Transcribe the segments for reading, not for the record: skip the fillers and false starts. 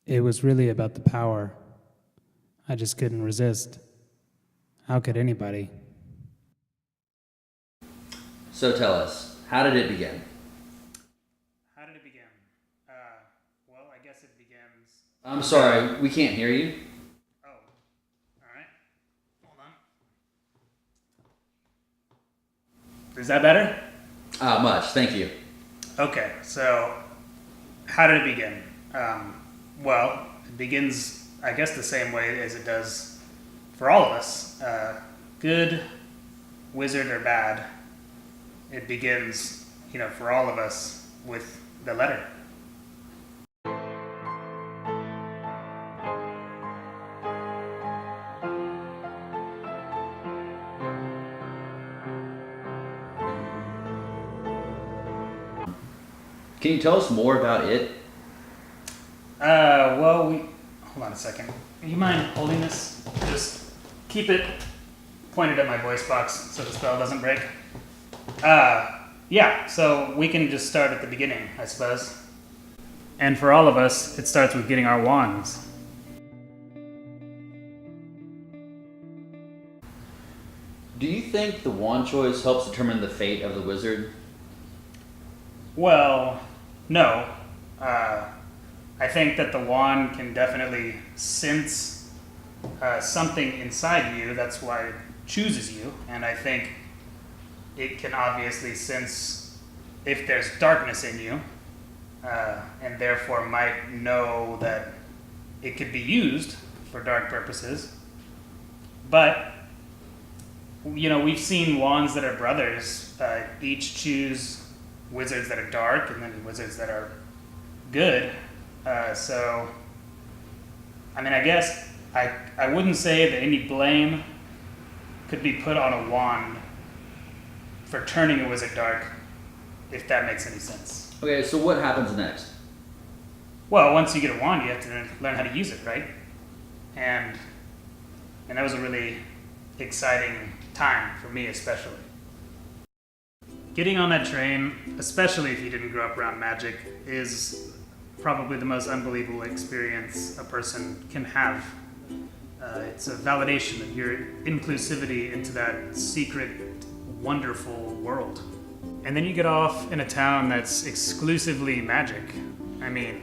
It was really about the power. I just couldn't resist. How could anybody? So tell us, how did it begin? How did it begin? Well, I guess it begins. I'm sorry, we can't hear you. Oh, all right. Hold on. Is that better? Much, thank you. Okay, so how did it begin? Well, it begins, I guess, the same way as it does for all of us. Good, wizard, or bad, it begins, for all of us with the letter. Can you tell us more about it? Hold on a second. Do you mind holding this? Just keep it pointed at my voice box so the spell doesn't break. Yeah, so we can just start at the beginning, I suppose. And for all of us, it starts with getting our wands. Do you think the wand choice helps determine the fate of the wizard? Well, no. I think that the wand can definitely sense something inside you. That's why it chooses you. And I think it can obviously sense if there's darkness in you, and therefore might know that it could be used for dark purposes. But, we've seen wands that are brothers each choose wizards that are dark and then wizards that are good. I guess I wouldn't say that any blame could be put on a wand for turning a wizard dark, if that makes any sense. Okay, so what happens next? Well, once you get a wand, you have to learn how to use it, right? And that was a really exciting time for me, especially. Getting on that train, especially if you didn't grow up around magic, is probably the most unbelievable experience a person can have. It's a validation of your inclusivity into that secret, wonderful world. And then you get off in a town that's exclusively magic. I mean,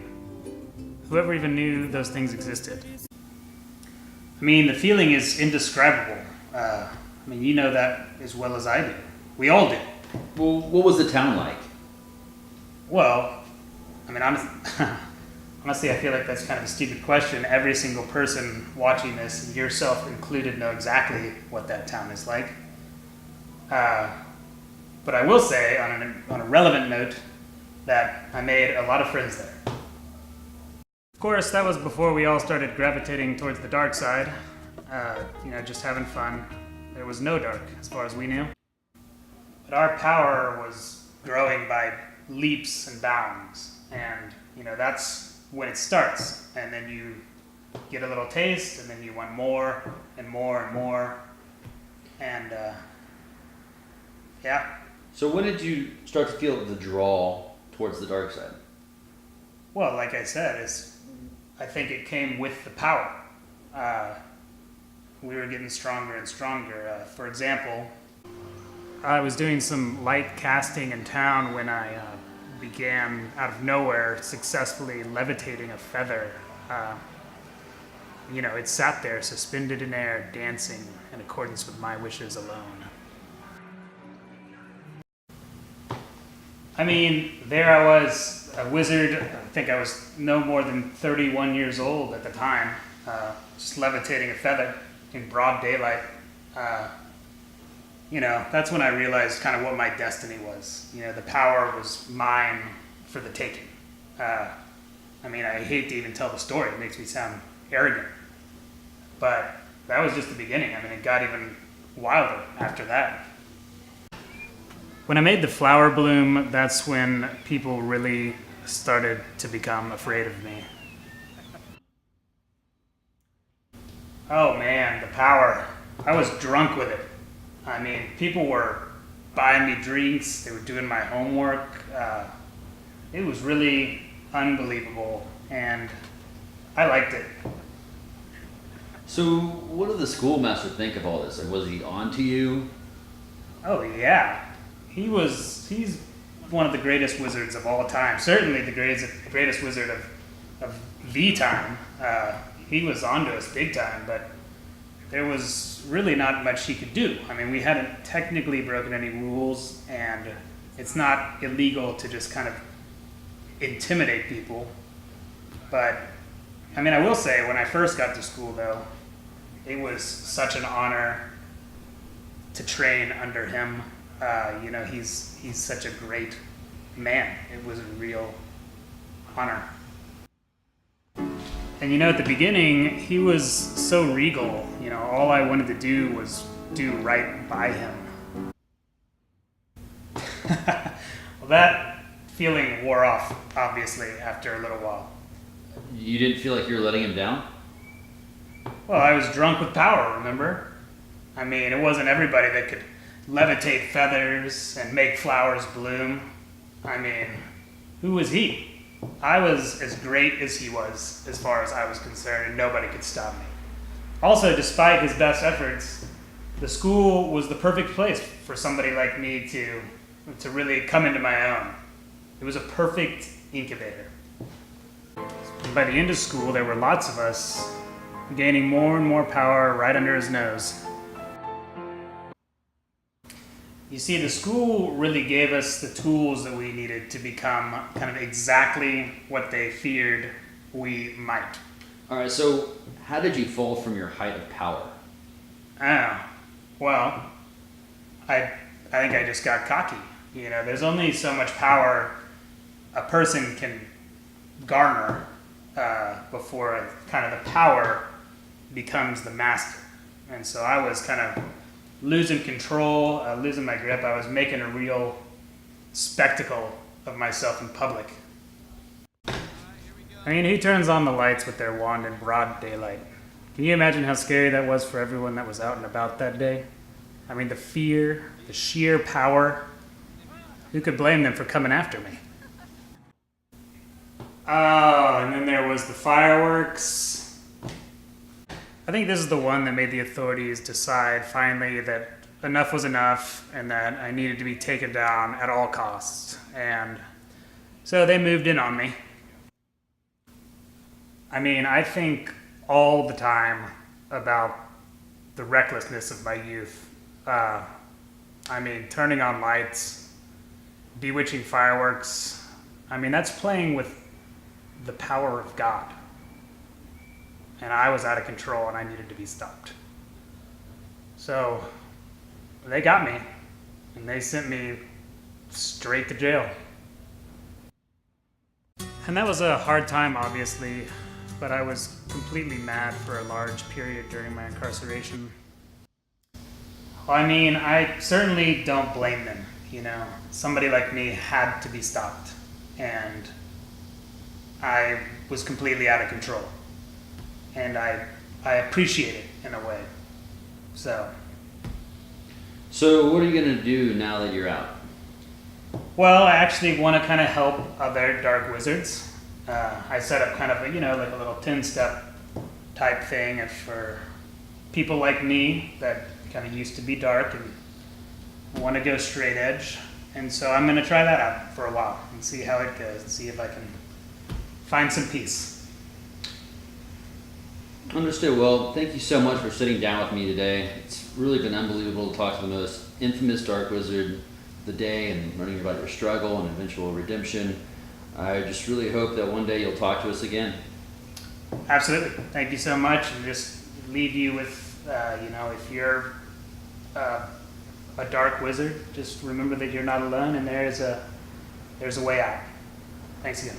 whoever even knew those things existed? The feeling is indescribable. You know that as well as I do. We all do. Well, what was the town like? Well, honestly, I feel like that's kind of a stupid question. Every single person watching this, yourself included, know exactly what that town is like. But I will say, on a relevant note, that I made a lot of friends there. Of course, that was before we all started gravitating towards the dark side. Just having fun. There was no dark, as far as we knew. But our power was growing by leaps and bounds. And, that's when it starts. And then you get a little taste, and then you want more and more and more. And, yeah. So when did you start to feel the draw towards the dark side? Well, like I said, I think it came with the power. We were getting stronger and stronger. For example, I was doing some light casting in town when I began, out of nowhere, successfully levitating a feather. It sat there, suspended in air, dancing in accordance with my wishes alone. There I was, a wizard. I think I was no more than 31 years old at the time, just levitating a feather in broad daylight. That's when I realized kind of what my destiny was. The power was mine for the taking. I hate to even tell the story. It makes me sound arrogant. But that was just the beginning. It got even wilder after that. When I made the flower bloom, that's when people really started to become afraid of me. Oh man, the power. I was drunk with it. People were buying me drinks, they were doing my homework. It was really unbelievable. And I liked it. So, what did the schoolmaster think of all this? Like, was he on to you? Oh yeah, he's one of the greatest wizards of all time. Certainly the greatest wizard of the time. He was onto us big time, but there was really not much he could do. I mean, we hadn't technically broken any rules, and it's not illegal to just kind of intimidate people. But I mean, I will say, when I first got to school, though, it was such an honor to train under him. You know, he's such a great man. It was a real honor. And you know, at the beginning, he was so regal. You know, all I wanted to do was do right by him. Well, that feeling wore off, obviously, after a little while. You didn't feel like you were letting him down? Well, I was drunk with power, remember? I mean, it wasn't everybody that could levitate feathers and make flowers bloom. I mean, who was he? I was as great as he was, as far as I was concerned, and nobody could stop me. Also, despite his best efforts, the school was the perfect place for somebody like me to really come into my own. It was a perfect incubator. By the end of school, there were lots of us gaining more and more power right under his nose. You see, the school really gave us the tools that we needed to become kind of exactly what they feared we might. All right, so how did you fall from your height of power? Oh, well, I think I just got cocky. You know, there's only so much power a person can garner before kind of the power becomes the master. And so I was kind of losing control, losing my grip. I was making a real spectacle of myself in public. I mean, who turns on the lights with their wand in broad daylight? Can you imagine how scary that was for everyone that was out and about that day? I mean, the fear, the sheer power. Who could blame them for coming after me? Oh, and then there was the fireworks. I think this is the one that made the authorities decide finally that enough was enough and that I needed to be taken down at all costs. And so they moved in on me. I mean, I think all the time about the recklessness of my youth. I mean, turning on lights, bewitching fireworks. I mean, that's playing with the power of God. And I was out of control and I needed to be stopped. So they got me and they sent me straight to jail. And that was a hard time, obviously, but I was completely mad for a large period during my incarceration. Well, I mean, I certainly don't blame them, you know. Somebody like me had to be stopped, and I was completely out of control. And I appreciate it in a way. So what are you going to do now that you're out? Well, I actually want to kind of help other dark wizards. I set up kind of a, like a little 10-step type thing for people like me that kind of used to be dark and want to go straight edge. And so I'm going to try that out for a while and see how it goes and see if I can find some peace. Understood. Well, thank you so much for sitting down with me today. It's really been unbelievable to talk to the most infamous dark wizard of the day and learning about your struggle and eventual redemption. I just really hope that one day you'll talk to us again. Absolutely. Thank you so much. And just leave you with, if you're a dark wizard, just remember that you're not alone and there's a way out. Thanks again.